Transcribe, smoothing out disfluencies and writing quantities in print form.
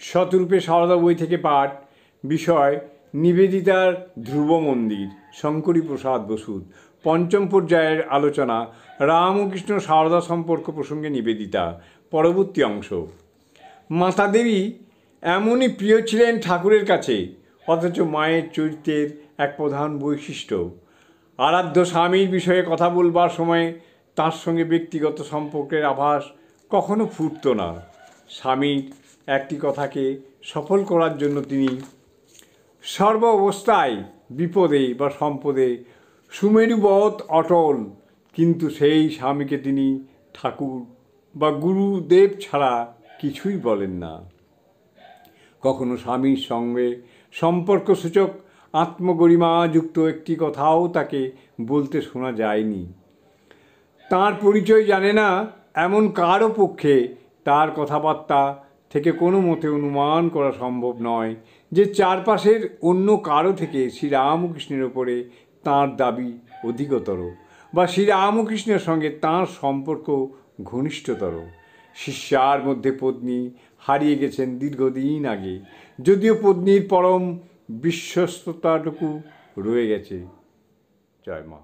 শতরূপে সারদা বই থেকে পাঠ। বিষয় নিবেদিতার ধ্রুব মন্দির। শঙ্করী প্রসাদ বসুর। পঞ্চম পর্যায়ের আলোচনা রামকৃষ্ণ সারদা সম্পর্ক প্রসঙ্গে নিবেদিতা। পরবর্তী অংশ। মাতা দেবী এমনই প্রিয় ছিলেন ঠাকুরের কাছে, অথচ মায়ের চরিত্রের এক প্রধান বৈশিষ্ট্য, আরাধ্য স্বামীর বিষয়ে কথা বলবার সময় তার সঙ্গে ব্যক্তিগত সম্পর্কের আভাস কখনো ফুটত না। স্বামীর একটি কথাকে সফল করার জন্য তিনি সর্ব অবস্থায় বিপদে বা সম্পদে সুমেরুবৎ অটল, কিন্তু সেই স্বামীকে তিনি ঠাকুর বা গুরুদেব ছাড়া কিছুই বলেন না। কখনো স্বামীর সঙ্গে সম্পর্কসূচক আত্মগরিমাযুক্ত একটি কথাও তাকে বলতে শোনা যায়নি। তার পরিচয় জানে না এমন কারও পক্ষে তার কথাবার্তা থেকে কোনো মতে অনুমান করা সম্ভব নয় যে চারপাশের অন্য কারো থেকে শ্রীরামকৃষ্ণের ওপরে তাঁর দাবি অধিকতর, বা শ্রীরামকৃষ্ণের সঙ্গে তাঁর সম্পর্ক ঘনিষ্ঠতর। শিষ্যার মধ্যে পত্নী হারিয়ে গেছেন দীর্ঘদিন আগে, যদিও পত্নীর পরম বিশ্বস্ততাটুকু রয়ে গেছে। জয় মা।